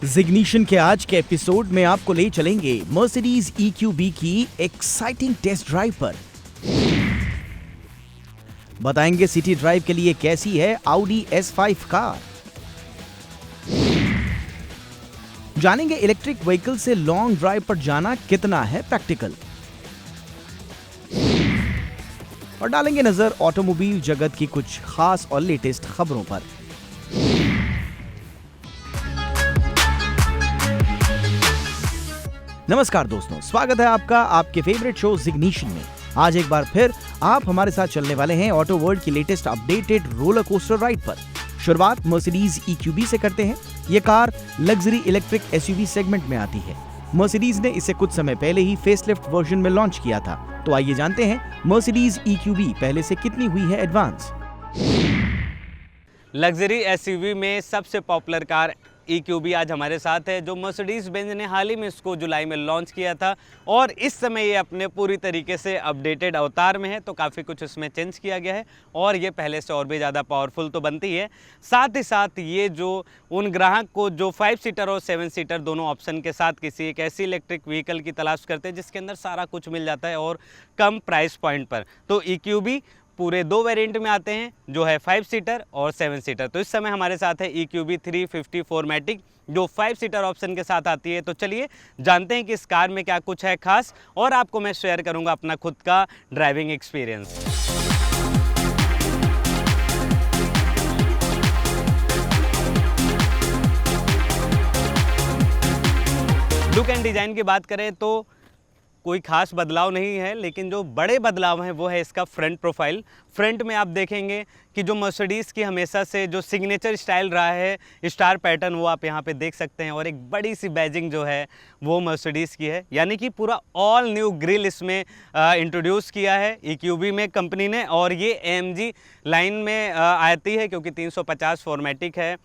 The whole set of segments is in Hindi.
जिग्निशन के आज के एपिसोड में आपको ले चलेंगे मर्सिडीज EQB की एक्साइटिंग टेस्ट ड्राइव पर। बताएंगे सिटी ड्राइव के लिए कैसी है Audi S5 कार। जानेंगे इलेक्ट्रिक व्हीकल से लॉन्ग ड्राइव पर जाना कितना है प्रैक्टिकल। और डालेंगे नजर ऑटोमोबाइल जगत की कुछ खास और लेटेस्ट खबरों पर। नमस्कार दोस्तों, स्वागत है आपका आपके फेवरेट शो जिग्निशन में। आज एक बार फिर आप हमारे साथ चलने वाले हैं ऑटो वर्ल्ड की latest updated roller coaster ride पर। शुरुआत मर्सिडीज EQB से करते हैं। ये car luxury electric SUV segment में आती है। मर्सिडीज ने इसे कुछ समय पहले ही फेसलिफ्ट वर्जन में लॉन्च किया था। तो आइए जानते हैं मर्सिडीज EQB पहले से कितनी हुई है एडवांस। लग्जरी SUV में सबसे पॉपुलर कार EQB आज हमारे साथ है, जो मर्सिडीज बेंज ने हाल ही में इसको जुलाई में लॉन्च किया था और इस समय ये अपने पूरी तरीके से अपडेटेड अवतार में है। तो काफ़ी कुछ इसमें चेंज किया गया है और ये पहले से और भी ज़्यादा पावरफुल तो बनती है। साथ ही साथ ये जो उन ग्राहक को जो 5 सीटर और 7 सीटर दोनों ऑप्शन के साथ किसी एक ऐसी इलेक्ट्रिक व्हीकल की तलाश करते हैं जिसके अंदर सारा कुछ मिल जाता है और कम प्राइस पॉइंट पर, तो EQB पूरे 2 वेरिएंट में आते हैं, जो है 5 सीटर और 7 सीटर। तो इस समय हमारे साथ है EQB 350 4MATIC जो 5 सीटर ऑप्शन के साथ आती है। तो चलिए जानते हैं कि इस कार में क्या कुछ है खास और आपको मैं शेयर करूंगा अपना खुद का driving experience. Look and design की बात करें तो कोई खास बदलाव नहीं है, लेकिन जो बड़े बदलाव हैं वो है इसका फ्रंट प्रोफाइल। फ्रंट में आप देखेंगे कि जो मर्सिडीज़ की हमेशा से जो सिग्नेचर स्टाइल रहा है, स्टार पैटर्न, वो आप यहाँ पे देख सकते हैं। और एक बड़ी सी बैजिंग जो है वो मर्सिडीज़ की है, यानी कि पूरा ऑल न्यू ग्रिल इसमें इंट्रोड्यूस किया है EQB में कंपनी ने। और ये AMG लाइन में आती है क्योंकि 350 4MATIC है,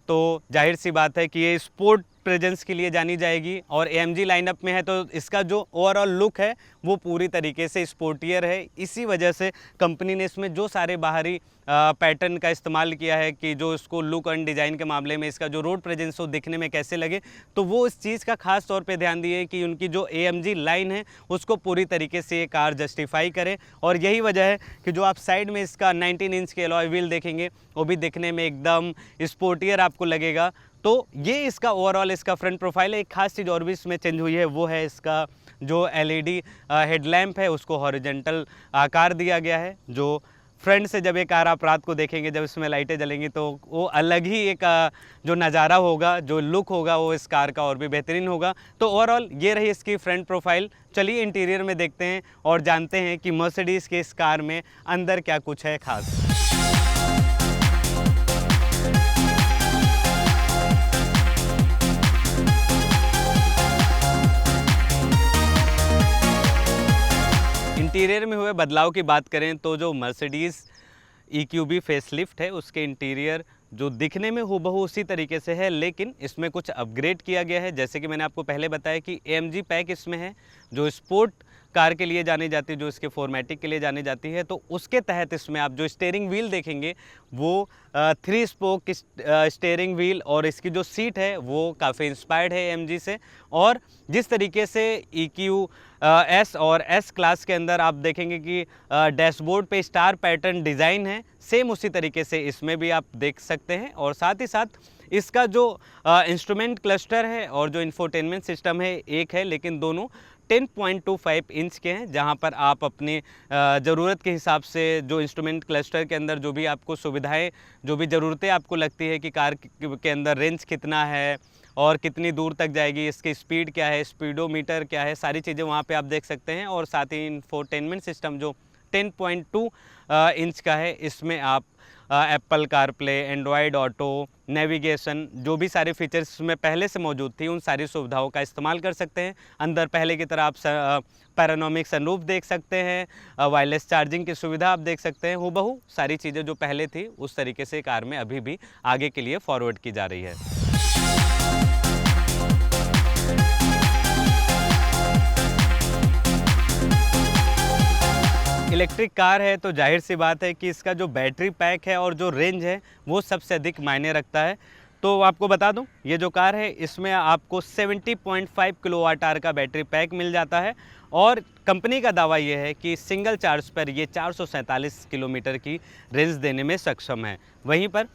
तो जाहिर सी बात है कि ये स्पोर्ट प्रेजेंस के लिए जानी जाएगी। और AMG लाइनअप में है तो इसका जो ओवरऑल लुक है वो पूरी तरीके से स्पोर्टियर है। इसी वजह से कंपनी ने इसमें जो सारे बाहरी पैटर्न का इस्तेमाल किया है कि जो इसको लुक एंड डिज़ाइन के मामले में इसका जो रोड प्रेजेंस हो दिखने में कैसे लगे, तो वो इस चीज़ का खास तौर पे ध्यान दिए कि उनकी जो AMG लाइन है उसको पूरी तरीके से ये कार जस्टिफाई करे। और यही वजह है कि जो आप साइड में इसका 19 इंच के अलॉय व्हील देखेंगे वो भी दिखने में एकदम स्पोर्टियर आपको लगेगा। तो ये इसका ओवरऑल इसका फ्रंट प्रोफाइल है। एक खास चीज़ और भी इसमें चेंज हुई है, वो है इसका जो LED हेडलैम्प है उसको हॉरिजॉन्टल आकार दिया गया है। जो फ्रंट से जब ये कार आप रात को देखेंगे, जब इसमें लाइटें जलेंगी, तो वो अलग ही एक जो नज़ारा होगा, जो लुक होगा वो इस कार का और भी बेहतरीन होगा। तो ओवरऑल ये रही इसकी फ्रंट प्रोफाइल। चलिए इंटीरियर में देखते हैं और जानते हैं कि मर्सिडीज़ के इस कार में अंदर क्या कुछ है खास। इंटीरियर में हुए बदलाव की बात करें तो जो मर्सिडीज़ EQB फेसलिफ्ट है उसके इंटीरियर जो दिखने में हूबहू उसी तरीके से है, लेकिन इसमें कुछ अपग्रेड किया गया है। जैसे कि मैंने आपको पहले बताया कि AMG पैक इसमें है, जो स्पोर्ट कार के लिए जानी जाती है, जो इसके 4MATIC के लिए जानी जाती है। तो उसके तहत इसमें आप जो स्टीयरिंग व्हील देखेंगे वो 3 स्पोक स्टीयरिंग व्हील, और इसकी जो सीट है वो काफ़ी इंस्पायर्ड है AMG से। और जिस तरीके से EQS और S क्लास के अंदर आप देखेंगे कि डैशबोर्ड पे स्टार पैटर्न डिज़ाइन है, सेम उसी तरीके से इसमें भी आप देख सकते हैं। और साथ ही साथ इसका जो इंस्ट्रूमेंट क्लस्टर है और जो इंफोटेनमेंट सिस्टम है एक है, लेकिन दोनों 10.25 इंच के हैं, जहां पर आप अपनी ज़रूरत के हिसाब से जो इंस्ट्रूमेंट क्लस्टर के अंदर जो भी आपको सुविधाएं, जो भी ज़रूरतें आपको लगती है कि कार के अंदर रेंज कितना है और कितनी दूर तक जाएगी, इसकी स्पीड क्या है, स्पीडोमीटर क्या है, सारी चीज़ें वहाँ पे आप देख सकते हैं। और साथ ही इंफोटेनमेंट सिस्टम जो 10.2 इंच का है, इसमें आप Apple CarPlay, Android auto, navigation, जो भी सारे फीचर्स इसमें पहले से मौजूद थी उन सारी सुविधाओं का इस्तेमाल कर सकते हैं। अंदर पहले की तरह आप पैरानोमिक सनरूफ देख सकते हैं, वायरलेस चार्जिंग की सुविधा आप देख सकते हैं। हूबहू सारी चीज़ें जो पहले थी उस तरीके से कार में अभी भी आगे के लिए फॉरवर्ड की जा रही है। इलेक्ट्रिक कार है तो जाहिर सी बात है कि इसका जो बैटरी पैक है और जो रेंज है वो सबसे अधिक मायने रखता है। तो आपको बता दूं, ये जो कार है इसमें आपको 70.5 किलोवाट आवर का बैटरी पैक मिल जाता है और कंपनी का दावा ये है कि सिंगल चार्ज पर ये 447 किलोमीटर की रेंज देने में सक्षम है। वहीं पर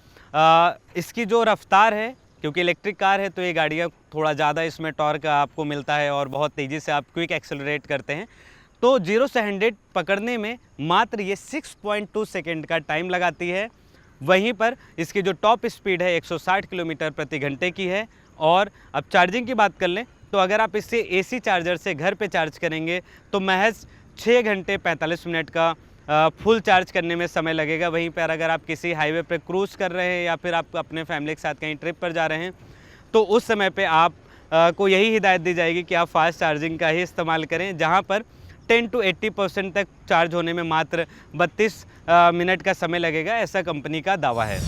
इसकी जो रफ्तार है, क्योंकि इलेक्ट्रिक कार है तो ये गाड़ियाँ थोड़ा ज़्यादा इसमें टॉर्क आपको मिलता है और बहुत तेज़ी से आप क्विक एक्सेलरेट करते हैं, तो 0 से 100 पकड़ने में मात्र ये 6.2 सेकेंड का टाइम लगाती है। वहीं पर इसकी जो टॉप स्पीड है 160 किलोमीटर प्रति घंटे की है। और अब चार्जिंग की बात कर लें तो अगर आप इसे एसी चार्जर से घर पे चार्ज करेंगे तो महज 6 घंटे 45 मिनट का फुल चार्ज करने में समय लगेगा। वहीं पर अगर आप किसी हाईवे पर क्रूज़ कर रहे हैं या फिर आप अपने फैमिली के साथ कहीं ट्रिप पर जा रहे हैं तो उस समय पे आप को यही हिदायत दी जाएगी कि आप फास्ट चार्जिंग का ही इस्तेमाल करें, जहां पर 10 to 80% तक चार्ज होने में मात्र 32 मिनट का समय लगेगा, ऐसा कंपनी का दावा है।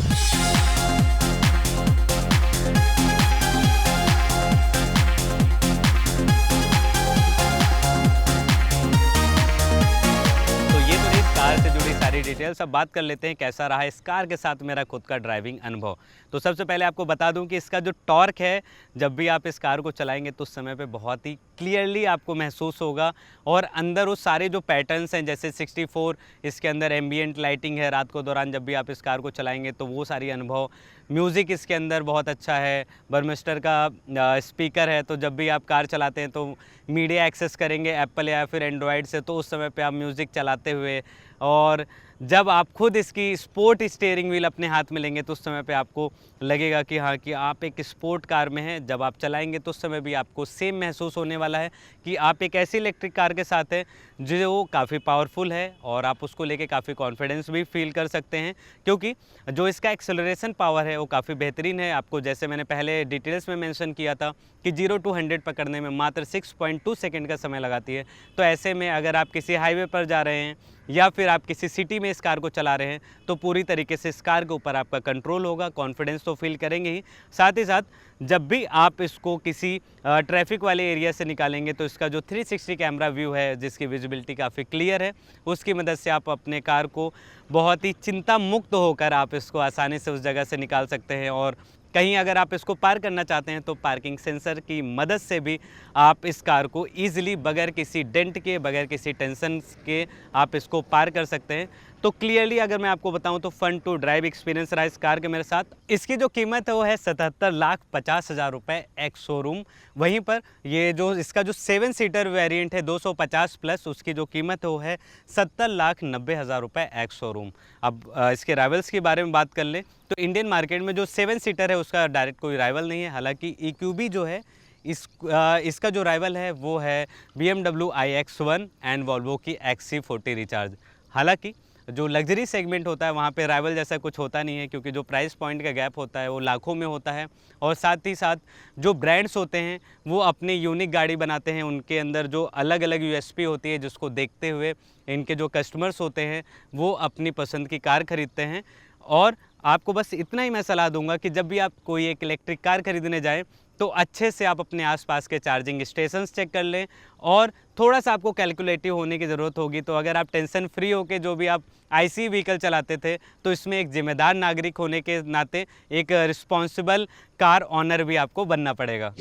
कार से जुड़ी सारी डिटेल्स। अब बात कर लेते हैं कैसा रहा इस कार के साथ मेरा खुद का ड्राइविंग अनुभव। तो सबसे पहले आपको बता दूं कि इसका जो टॉर्क है, जब भी आप इस कार को चलाएंगे तो उस समय पे बहुत ही क्लियरली आपको महसूस होगा और अंदर वो सारे जो पैटर्न्स हैं, जैसे 64 इसके अंदर एम्बियंट लाइटिंग है रात को दौरान जब भी आप इस कार को चलाएंगे तो वो सारी अनुभव। म्यूज़िक इसके अंदर बहुत अच्छा है, बर्मिस्टर का स्पीकर है, तो जब भी आप कार चलाते हैं तो मीडिया एक्सेस करेंगे एप्पल या फिर एंड्रॉयड से, तो उस समय पे आप म्यूज़िक चलाते हुए, और जब आप खुद इसकी स्पोर्ट स्टीयरिंग व्हील अपने हाथ में लेंगे तो उस समय पे आपको लगेगा कि हाँ कि आप एक स्पोर्ट कार में हैं। जब आप चलाएंगे तो उस समय भी आपको सेम महसूस होने वाला है कि आप एक ऐसी इलेक्ट्रिक कार के साथ हैं जो काफ़ी पावरफुल है और आप उसको लेके काफ़ी कॉन्फिडेंस भी फील कर सकते हैं, क्योंकि जो इसका एक्सेलरेशन पावर है वो काफ़ी बेहतरीन है। आपको जैसे मैंने पहले डिटेल्स में मेंशन किया था कि 0 to 100 पकड़ने में मात्र 6.2 सेकेंड का समय लगाती है। तो ऐसे में अगर आप किसी हाईवे पर जा रहे हैं या फिर आप किसी सिटी में इस कार को चला रहे हैं तो पूरी तरीके से इस कार के ऊपर आपका कंट्रोल होगा, कॉन्फिडेंस तो फील करेंगे ही, साथ ही साथ जब भी आप इसको किसी ट्रैफिक वाले एरिया से निकालेंगे तो इसका जो 360 कैमरा व्यू है, जिसकी विजिबिलिटी काफ़ी क्लियर है, उसकी मदद से आप अपने कार को बहुत ही चिंता मुक्त होकर आप इसको आसानी से उस जगह से निकाल सकते हैं। और कहीं अगर आप इसको पार्क करना चाहते हैं तो पार्किंग सेंसर की मदद से भी आप इस कार को ईजिली बगैर किसी डेंट के, बगैर किसी टेंशन के आप इसको पार कर सकते हैं। तो क्लियरली अगर मैं आपको बताऊं तो फन टू ड्राइव एक्सपीरियंस रहा इस कार के मेरे साथ। इसकी जो कीमत है वो है 77,50,000 रुपये एक्स शोरूम। वहीं पर ये जो इसका जो 7 सीटर वेरिएंट है 250 प्लस, उसकी जो कीमत है वो है 70,90,000 रुपये एक्स शोरूम। अब इसके राइवल्स के बारे में बात कर ले तो इंडियन मार्केट में जो 7 सीटर है उसका डायरेक्ट कोई राइवल नहीं है। हालांकि EQB जो है इसका जो राइवल है वो है BMW iX1 एंड वॉल्वो की XC40 रिचार्ज। हालांकि जो लग्जरी सेगमेंट होता है वहाँ पे राइवल जैसा कुछ होता नहीं है, क्योंकि जो प्राइस पॉइंट का गैप होता है वो लाखों में होता है। और साथ ही साथ जो ब्रांड्स होते हैं वो अपने यूनिक गाड़ी बनाते हैं, उनके अंदर जो अलग अलग USP होती है जिसको देखते हुए इनके जो कस्टमर्स होते हैं वो अपनी पसंद की कार खरीदते हैं। और आपको बस इतना ही मैं सलाह दूंगा कि जब भी आप कोई एक इलेक्ट्रिक कार खरीदने जाएं तो अच्छे से आप अपने आसपास के चार्जिंग स्टेशंस चेक कर लें और थोड़ा सा आपको कैलकुलेटिव होने की ज़रूरत होगी। तो अगर आप टेंशन फ्री होकर जो भी आप IC व्हीकल चलाते थे तो इसमें एक जिम्मेदार नागरिक होने के नाते एक रिस्पॉन्सिबल कार ऑनर भी आपको बनना पड़ेगा।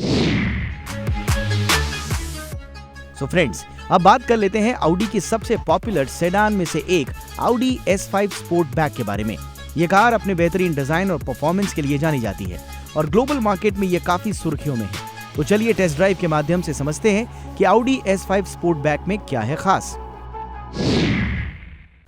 सो फ्रेंड्स, अब बात कर लेते हैं ऑडी की सबसे पॉपुलर सेडान में से एक ऑडी S5 स्पोर्टबैक के बारे में। ये कार अपने बेहतरीन डिजाइन और परफॉर्मेंस के लिए जानी जाती है और ग्लोबल मार्केट में ये काफी सुर्खियों में है। तो चलिए टेस्ट ड्राइव के माध्यम से समझते हैं कि ऑडी S5 स्पोर्टबैक में क्या है खास।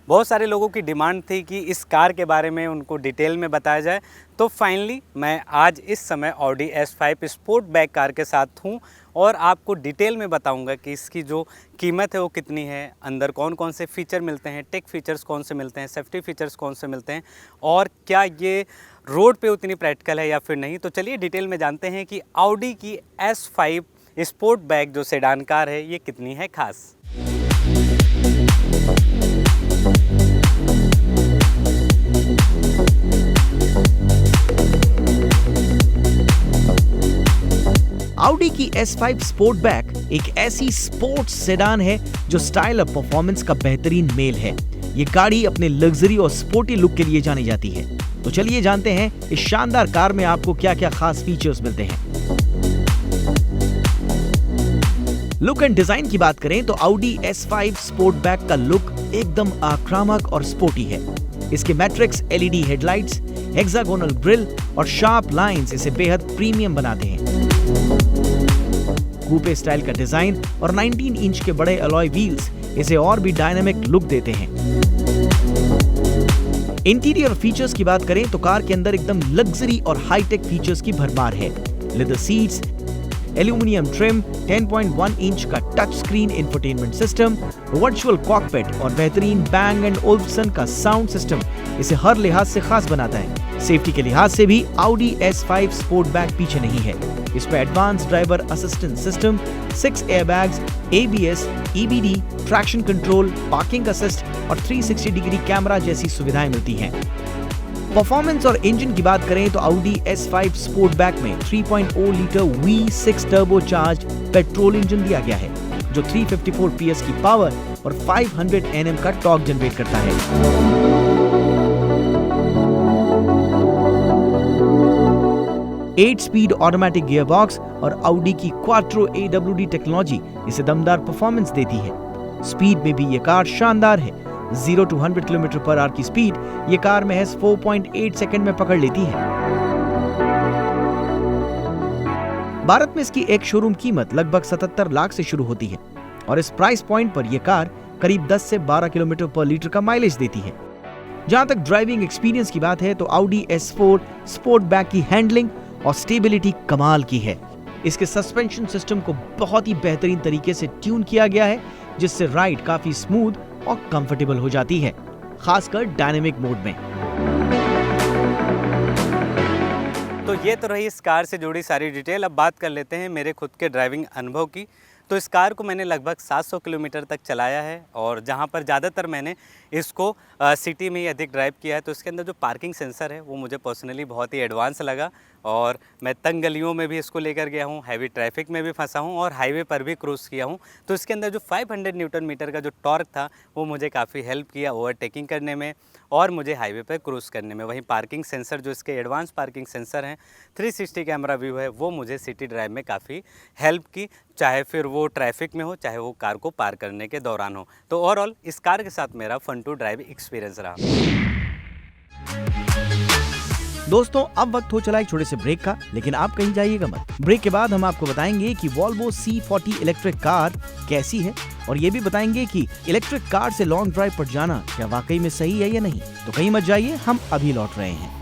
बहुत सारे लोगों की डिमांड थी कि इस कार के बारे में उनको डिटेल में बताया जाए, तो फाइनली मैं आज इस समय ऑडी S5 स्पोर्टबैक कार के साथ हूँ और आपको डिटेल में बताऊंगा कि इसकी जो कीमत है वो कितनी है, अंदर कौन कौन से फीचर मिलते हैं, टेक फीचर्स कौन से मिलते हैं, सेफ्टी फीचर्स कौन से मिलते हैं और क्या ये रोड पे उतनी प्रैक्टिकल है या फिर नहीं। तो चलिए डिटेल में जानते हैं कि ऑडी की S5 स्पोर्टबैक जो सेडान कार है ये कितनी है खास। ऑडी की S5 स्पोर्टबैक एक ऐसी स्पोर्ट्स सेडान है जो स्टाइल और परफॉर्मेंस का बेहतरीन मेल है। ये गाड़ी अपने लग्जरी और स्पोर्टी लुक के लिए जानी जाती है। तो चलिए जानते हैं इस शानदार कार में आपको क्या क्या खास फीचर्स मिलते हैं। लुक एंड डिजाइन की बात करें तो Audi S5 स्पोर्टबैक का लुक एकदम आक्रामक और स्पोर्टी है। इसके matrix LED headlights, hexagonal grill और शार्प लाइंस इसे बेहद प्रीमियम बनाते हैं। कूपे स्टाइल का डिजाइन और 19 इंच के बड़े अलॉय व्हील्स इसे और भी डायनामिक लुक देते हैं। इंटीरियर फीचर्स की बात करें तो कार के अंदर एकदम लग्जरी और हाईटेक फीचर्स की भरमार है। Leather seats, aluminium trim, 10.1 inch का touch screen infotainment system, virtual cockpit और बेहतरीन बैंग एंड ओल्फसन का साउंड सिस्टम इसे हर लिहाज से खास बनाता है। सेफ्टी के लिहाज से भी Audi S5 स्पोर्टबैक पीछे नहीं है। इसमें advance driver assistance system, 6 airbags, ABS, EBD, traction control, parking assist और 360 डिग्री कैमरा जैसी सुविधाएं मिलती हैं। परफॉर्मेंस और इंजन की बात करें तो Audi S5 स्पोर्टबैक में 3.0 litre V6 turbocharge petrol engine दिया गया है, जो 354 PS की पावर और 500 Nm का टॉर्क जनरेट करता है। 8 स्पीड ऑटोमेटिक गियरबॉक्स और Audi की क्वाट्रो AWD टेक्नोलॉजी इसे दमदार परफॉर्मेंस देती है। स्पीड में भी ये कार शानदार है। 0 to 100 km/h की स्पीड ये कार महज 4.8 सेकंड में पकड़ लेती है। भारत में इसकी एक शोरूम कीमत लगभग 77 लाख से शुरू होती है और इस प्राइस पॉइंट पर यह कार करीब 10 से 12 km/लीटर का माइलेज देती है। जहां तक ड्राइविंग एक्सपीरियंस की बात है तो Audi S4 स्पोर्टबैक की हैंडलिंग और स्टेबिलिटी कमाल की है। इसके सस्पेंशन सिस्टम को बहुत ही बेहतरीन तरीके से ट्यून किया गया है, जिससे राइड काफी स्मूथ और कंफर्टेबल हो जाती है, खासकर डायनेमिक मोड में। तो ये तो रही इस कार से जुड़ी सारी डिटेल। अब बात कर लेते हैं मेरे खुद के ड्राइविंग अनुभव की। तो इस कार को मैंने लगभग 700 किलोमीटर तक चलाया है और जहाँ पर ज़्यादातर मैंने इसको सिटी में ही अधिक ड्राइव किया है। तो इसके अंदर जो पार्किंग सेंसर है वो मुझे पर्सनली बहुत ही एडवांस लगा और मैं तंग गलियों में भी इसको लेकर गया हूँ, हैवी ट्रैफिक में भी फंसा हूँ और हाईवे पर भी क्रूज़ किया हूँ। तो इसके अंदर जो 500 न्यूटन मीटर का जो टॉर्क था वो मुझे काफ़ी हेल्प किया ओवरटेकिंग करने में और मुझे हाईवे पर क्रूज़ करने में। वहीं पार्किंग सेंसर जो इसके एडवांस पार्किंग सेंसर हैं, 360 कैमरा व्यू है, वो मुझे सिटी ड्राइव में काफ़ी हेल्प की, चाहे फिर वो ट्रैफिक में हो, चाहे वो कार को पार करने के दौरान हो। तो ओवरऑल इस कार के साथ मेरा फन टू ड्राइव एक्सपीरियंस रहा। दोस्तों अब वक्त हो चला एक छोटे से ब्रेक का, लेकिन आप कहीं जाइएगा मत। ब्रेक के बाद हम आपको बताएंगे कि Volvo C40 इलेक्ट्रिक कार कैसी है और ये भी बताएंगे कि इलेक्ट्रिक कार से लॉन्ग ड्राइव पर जाना क्या वाकई में सही है या नहीं। तो कहीं मत जाइए, हम अभी लौट रहे हैं।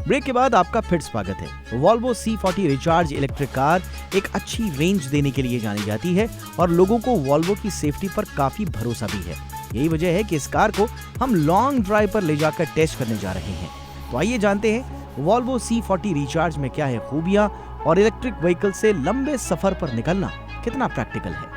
ब्रेक के बाद आपका फिर स्वागत है। Volvo C40 recharge electric car एक अच्छी रेंज देने के लिए जानी जाती है और लोगों को Volvo की सेफ्टी पर काफी भरोसा भी है। यही वजह है कि इस कार को हम लॉन्ग ड्राइव पर ले जाकर टेस्ट करने जा रहे हैं। तो आइए जानते हैं Volvo C40 रिचार्ज में क्या है खूबियां और इलेक्ट्रिक व्हीकल से लंबे सफर पर निकलना कितना प्रैक्टिकल है।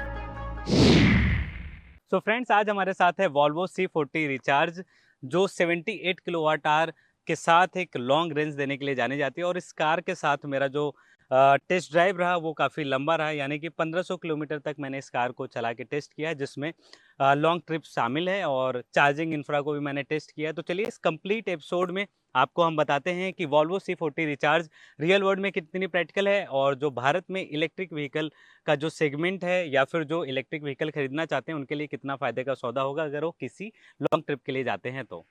सो फ्रेंड्स, आज हमारे साथ है Volvo C40 रिचार्ज जो 78 किलोवाट आवर के साथ एक लॉन्ग रेंज देने के लिए जानी जाती है। और इस कार के साथ मेरा जो टेस्ट ड्राइव रहा वो काफ़ी लंबा रहा, यानी कि 1500 किलोमीटर तक मैंने इस कार को चला के टेस्ट किया है, जिसमें लॉन्ग ट्रिप शामिल है और चार्जिंग इंफ्रा को भी मैंने टेस्ट किया है। तो चलिए इस कंप्लीट एपिसोड में आपको हम बताते हैं कि Volvo C40 recharge real world में कितनी प्रैक्टिकल है और जो भारत में इलेक्ट्रिक व्हीकल का जो सेगमेंट है या फिर जो इलेक्ट्रिक व्हीकल खरीदना चाहते हैं उनके लिए कितना फ़ायदे का सौदा होगा अगर वो किसी लॉन्ग ट्रिप के लिए जाते हैं तो।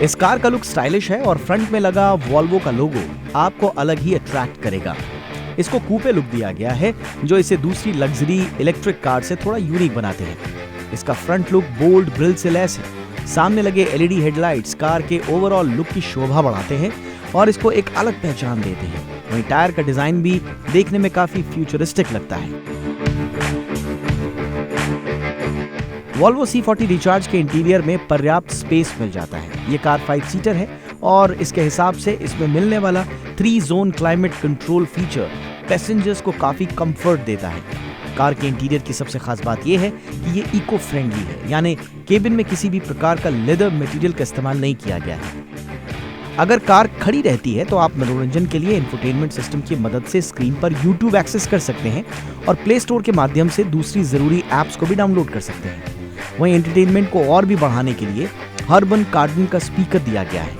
इस कार का लुक स्टाइलिश है और फ्रंट में लगा वॉल्वो का लोगो आपको अलग ही अट्रैक्ट करेगा। इसको कूपे लुक दिया गया है जो इसे दूसरी लग्जरी इलेक्ट्रिक कार से थोड़ा यूनिक बनाते हैं। इसका फ्रंट लुक बोल्ड ग्रिल से लैस है। सामने लगे LED हेडलाइट्स कार के ओवरऑल लुक की शोभा बढ़ाते हैं और इसको एक अलग पहचान देते हैं। वहीं टायर का डिजाइन भी देखने में काफी फ्यूचरिस्टिक लगता है। वॉल्वो C40 रिचार्ज के इंटीरियर में पर्याप्त स्पेस मिल जाता है। ये कार 5 सीटर है और इसके हिसाब से इसमें मिलने वाला 3 zone climate control feature passengers को काफी कंफर्ट देता है। कार के इंटीरियर की सबसे खास बात यह है कि ये इको फ्रेंडली है, यानी केबिन में किसी भी प्रकार का लेदर मटेरियल का इस्तेमाल नहीं किया गया है। अगर कार खड़ी रहती है तो आप मनोरंजन के लिए इंफोटेनमेंट सिस्टम की मदद से स्क्रीन पर YouTube एक्सेस कर सकते हैं और प्ले स्टोर के माध्यम से दूसरी जरूरी ऐप्स को भी डाउनलोड कर सकते हैं। वहीं एंटरटेनमेंट को और भी बढ़ाने के लिए हर्बन कार्डन का स्पीकर दिया गया है,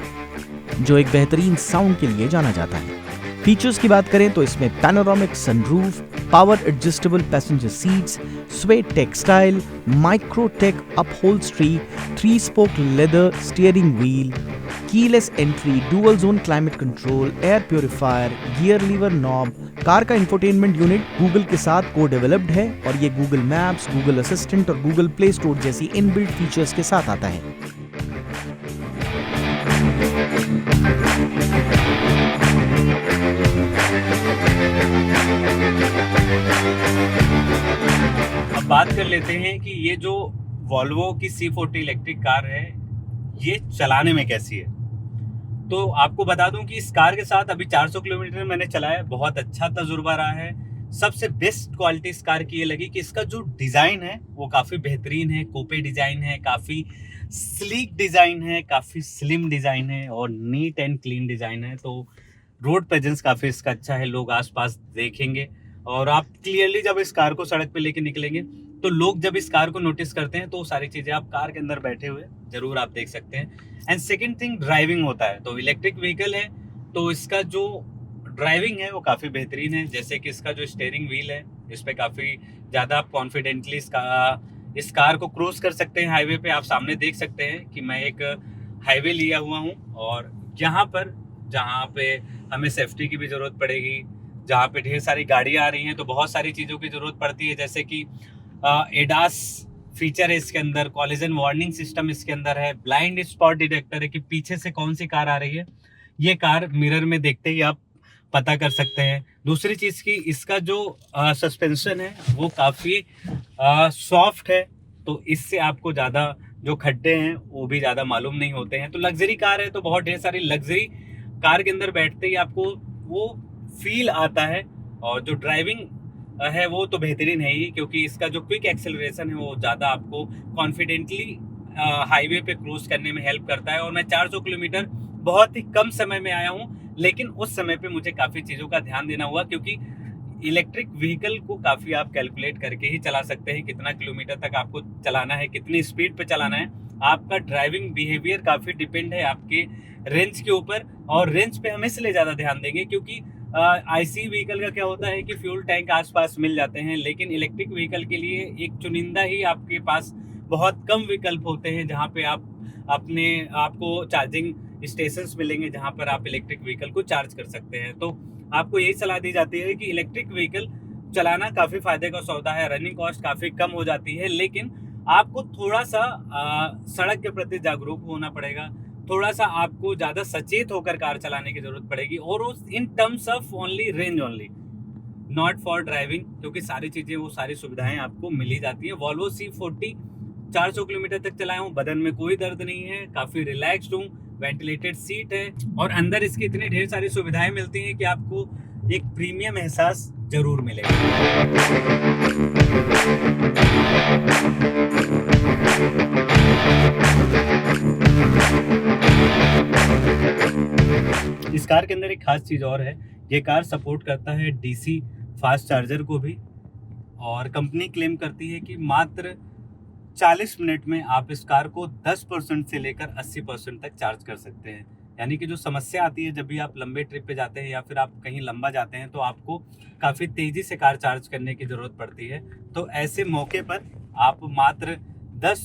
जो एक बेहतरीन साउंड के लिए जाना जाता है। फीचर्स की बात करें तो इसमें panoramic sunroof, power adjustable passenger seats, sweat textile, Microtek upholstery, 3 spoke leather steering wheel, keyless entry, dual zone climate control, air purifier, gear lever knob. Car का इंफोटेनमेंट यूनिट गूगल के साथ को डेवलप्ड है और ये गूगल मैप्स, गूगल असिस्टेंट और गूगल प्ले स्टोर जैसी इनबिल्ट फीचर्स के साथ आता है। अब बात कर लेते हैं कि ये जो वॉल्वो की C40 इलेक्ट्रिक कार है, ये चलाने में कैसी है। तो आपको बता दूं कि इस कार के साथ अभी 400 किलोमीटर मैंने चलाया, बहुत अच्छा तजुर्बा रहा है। सबसे बेस्ट क्वालिटी इस कार की ये लगी कि इसका जो डिज़ाइन है वो काफ़ी बेहतरीन है, कोपे डिज़ाइन है, काफ़ी स्लीक डिज़ाइन है, काफ़ी स्लिम डिज़ाइन है और नीट एंड क्लीन डिज़ाइन है। तो रोड प्रेजेंस काफ़ी इसका अच्छा है, लोग आसपास देखेंगे और आप क्लियरली जब इस कार को सड़क पे लेके निकलेंगे तो लोग जब इस कार को नोटिस करते हैं तो सारी चीज़ें आप कार के अंदर बैठे हुए जरूर आप देख सकते हैं। एंड सेकेंड थिंग, ड्राइविंग होता है तो इलेक्ट्रिक व्हीकल है तो इसका जो ड्राइविंग है वो काफ़ी बेहतरीन है। जैसे कि इसका जो स्टीयरिंग व्हील है इस पर काफ़ी ज़्यादा आप कॉन्फिडेंटली इस कार को क्रॉस कर सकते हैं हाईवे पे। आप सामने देख सकते हैं कि मैं एक हाईवे लिया हुआ हूँ और यहाँ पर जहाँ पे हमें सेफ्टी की भी ज़रूरत पड़ेगी, जहाँ पे ढेर सारी गाड़ियाँ आ रही हैं तो बहुत सारी चीज़ों की ज़रूरत पड़ती है। जैसे कि एडास फीचर है इसके अंदर, कॉलिजन वार्निंग सिस्टम इसके अंदर है, ब्लाइंड स्पॉट डिटेक्टर है कि पीछे से कौन सी कार आ रही है, ये कार मिरर में देखते ही आप पता कर सकते हैं। दूसरी चीज़ की इसका जो सस्पेंशन है वो काफ़ी सॉफ्ट है तो इससे आपको ज़्यादा जो खड्डे हैं वो भी ज़्यादा मालूम नहीं होते हैं। तो लग्जरी कार है तो बहुत ढेर सारी लग्जरी कार के अंदर बैठते ही आपको वो फील आता है। और जो ड्राइविंग है वो तो बेहतरीन है ही, क्योंकि इसका जो क्विक एक्सेलरेशन है वो ज़्यादा आपको कॉन्फिडेंटली हाईवे पे क्रूज करने में हेल्प करता है। और मैं 400 किलोमीटर बहुत ही कम समय में आया हूँ, लेकिन उस समय पे मुझे काफ़ी चीज़ों का ध्यान देना हुआ, क्योंकि इलेक्ट्रिक व्हीकल को काफ़ी आप कैलकुलेट करके ही चला सकते हैं कितना किलोमीटर तक आपको चलाना है, कितनी स्पीड पे चलाना है। आपका ड्राइविंग बिहेवियर काफ़ी डिपेंड है आपके रेंज के ऊपर, और रेंज पे हम इसलिए ज़्यादा ध्यान देंगे क्योंकि आईसी व्हीकल का क्या होता है कि फ्यूल टैंक आसपास मिल जाते हैं, लेकिन इलेक्ट्रिक व्हीकल के लिए एक चुनिंदा ही आपके पास बहुत कम विकल्प होते हैं जहाँ पे आपको चार्जिंग स्टेशंस मिलेंगे जहाँ पर आप इलेक्ट्रिक व्हीकल को चार्ज कर सकते हैं। तो आपको यही सलाह दी जाती है कि इलेक्ट्रिक व्हीकल चलाना काफ़ी फायदे का सौदा है, रनिंग कॉस्ट काफ़ी कम हो जाती है, लेकिन आपको थोड़ा सा सड़क के प्रति जागरूक होना पड़ेगा, थोड़ा सा आपको ज़्यादा सचेत होकर कार चलाने की ज़रूरत पड़ेगी, और उस in terms of only range only, not for driving, क्योंकि सारी चीज़ें वो सारी सुविधाएं आपको मिल ही जाती है। वॉल्वो C40 400 किलोमीटर तक चलाया हूँ, बदन में कोई दर्द नहीं है, काफ़ी रिलैक्स्ड हूँ, वेंटिलेटेड सीट है और अंदर इसकी इतनी ढेर सारी सुविधाएं मिलती हैं कि आपको एक प्रीमियम एहसास जरूर मिलेगा। इस कार के अंदर एक खास चीज़ और है, ये कार सपोर्ट करता है DC फास्ट चार्जर को भी, और कंपनी क्लेम करती है कि मात्र 40 मिनट में आप इस कार को 10% से लेकर 80% तक चार्ज कर सकते हैं। यानी कि जो समस्या आती है जब भी आप लंबे ट्रिप पे जाते हैं या फिर आप कहीं लंबा जाते हैं तो आपको काफ़ी तेज़ी से कार चार्ज करने की ज़रूरत पड़ती है, तो ऐसे मौके पर आप मात्र 10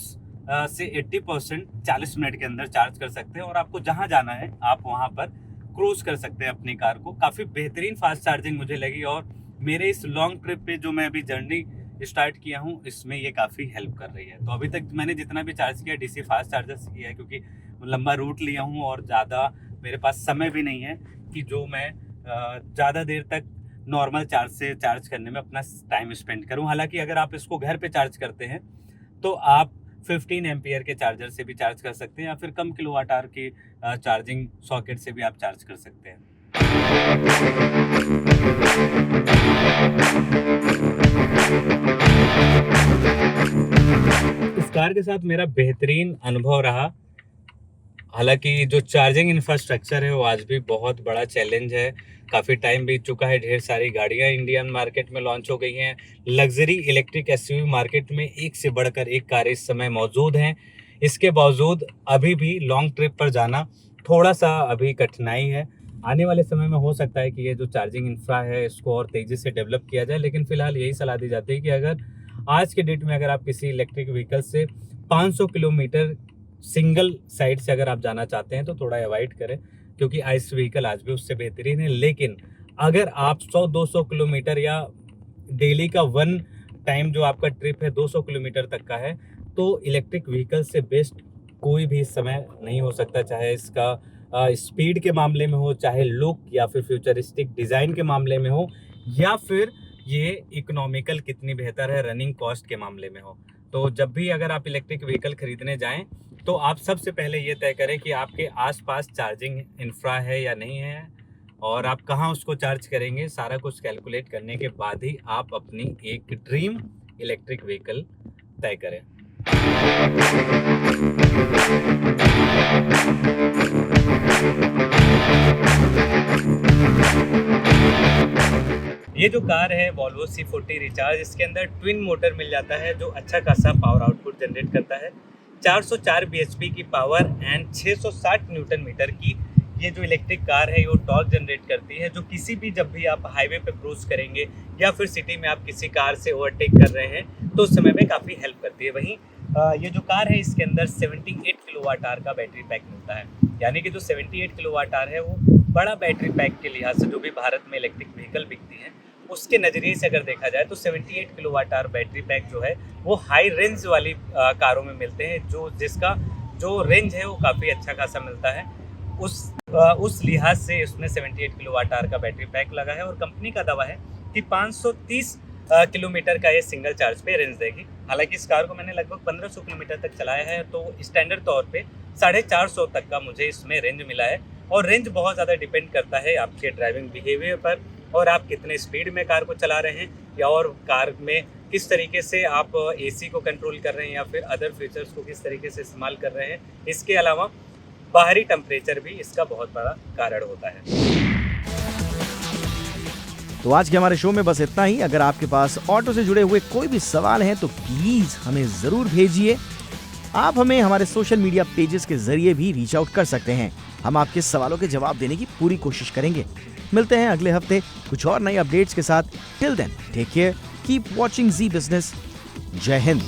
से 80% 40 मिनट के अंदर चार्ज कर सकते हैं, और आपको जहाँ जाना है आप वहाँ पर क्रूज कर सकते हैं अपनी कार को। काफ़ी बेहतरीन फास्ट चार्जिंग मुझे लगी, और मेरे इस लॉन्ग ट्रिप पे जो मैं अभी जर्नी स्टार्ट किया हूँ इसमें ये काफ़ी हेल्प कर रही है। तो अभी तक मैंने जितना भी चार्ज किया DC फास्ट चार्जर से किया है, क्योंकि लंबा रूट लिया हूँ और ज़्यादा मेरे पास समय भी नहीं है कि जो मैं ज़्यादा देर तक नॉर्मल चार्ज से चार्ज करने में अपना टाइम स्पेंड करूँ। हालांकि अगर आप इसको घर पे चार्ज करते हैं तो आप 15 एम्पियर के चार्जर से भी चार्ज कर सकते हैं या फिर कम किलोवाट आवर की चार्जिंग सॉकेट से भी आप चार्ज कर सकते हैं। इस कार के साथ मेरा बेहतरीन अनुभव रहा। हालांकि जो चार्जिंग इंफ्रास्ट्रक्चर है वो आज भी बहुत बड़ा चैलेंज है। काफ़ी टाइम बीत चुका है, ढेर सारी गाड़ियां इंडियन मार्केट में लॉन्च हो गई हैं। लग्जरी इलेक्ट्रिक एसयूवी मार्केट में एक से बढ़कर एक कार इस समय मौजूद हैं। इसके बावजूद अभी भी लॉन्ग ट्रिप पर जाना थोड़ा सा अभी कठिनाई है। आने वाले समय में हो सकता है कि ये जो चार्जिंग इंफ्रा है इसको और तेज़ी से डेवलप किया जाए, लेकिन फ़िलहाल यही सलाह दी जाती है कि अगर आज के डेट में अगर आप किसी इलेक्ट्रिक व्हीकल से 500 किलोमीटर सिंगल साइड से अगर आप जाना चाहते हैं तो थोड़ा अवॉइड करें, क्योंकि आइस व्हीकल आज भी उससे बेहतरीन है। लेकिन अगर आप 100-200 किलोमीटर या डेली का वन टाइम जो आपका ट्रिप है 200 किलोमीटर तक का है, तो इलेक्ट्रिक व्हीकल से बेस्ट कोई भी समय नहीं हो सकता, चाहे इसका स्पीड के मामले में हो, चाहे लुक या फिर फ्यूचरिस्टिक डिज़ाइन के मामले में हो, या फिर ये इकोनॉमिकल कितनी बेहतर है रनिंग कॉस्ट के मामले में हो। तो जब भी अगर आप इलेक्ट्रिक व्हीकल खरीदने जाएं तो आप सबसे पहले ये तय करें कि आपके आसपास चार्जिंग इंफ्रा है या नहीं है और आप कहां उसको चार्ज करेंगे। सारा कुछ कैलकुलेट करने के बाद ही आप अपनी एक ड्रीम इलेक्ट्रिक व्हीकल तय करें। ये जो कार है वॉल्वो C40 रिचार्ज, इसके अंदर ट्विन मोटर मिल जाता है जो अच्छा खासा पावर आउटपुट जनरेट करता है। 404 bhp की पावर एंड 660 न्यूटन मीटर की ये जो इलेक्ट्रिक कार है वो टॉर्क जनरेट करती है, जो किसी भी जब भी आप हाईवे पे क्रूज करेंगे या फिर सिटी में आप किसी कार से ओवरटेक कर रहे हैं तो उस समय में काफ़ी हेल्प करती है। वहीं ये जो कार है इसके अंदर 78 किलोवाट आवर का बैटरी पैक मिलता है, यानी कि जो 78 किलोवाट आवर है वो बड़ा बैटरी पैक के लिहाज से जो भी भारत में इलेक्ट्रिक व्हीकल बिकती हैं उसके नज़रिए से अगर देखा जाए तो 78 किलोवाट आवर बैटरी पैक जो है वो हाई रेंज वाली कारों में मिलते हैं, जिसका जो रेंज है वो काफ़ी अच्छा खासा मिलता है। उस लिहाज से उसमें 78 किलोवाट आवर का बैटरी पैक लगा है और कंपनी का दावा है कि 530 किलोमीटर का ये सिंगल चार्ज पे रेंज देगी। हालांकि इस कार को मैंने लगभग 1500 किलोमीटर तक चलाया है तो स्टैंडर्ड तौर पे 450 तक का मुझे इसमें रेंज मिला है। और रेंज बहुत ज़्यादा डिपेंड करता है आपके ड्राइविंग बिहेवियर पर और आप कितने स्पीड में कार को चला रहे हैं या और कार में किस तरीके से आप AC को कंट्रोल कर रहे हैं या फिर अदर फीचर्स को किस तरीके से इस्तेमाल कर रहे हैं। इसके अलावा बाहरी टेम्परेचर भी इसका बहुत बड़ा कारण होता है। तो आज के हमारे शो में बस इतना ही। अगर आपके पास ऑटो से जुड़े हुए कोई भी सवाल हैं तो प्लीज हमें जरूर भेजिए। आप हमें हमारे सोशल मीडिया पेजेस के जरिए भी रीच आउट कर सकते हैं। हम आपके सवालों के जवाब देने की पूरी कोशिश करेंगे। मिलते हैं अगले हफ्ते कुछ और नए अपडेट्स के साथ। Till then take care, keep watching Zee Business. जय हिंद।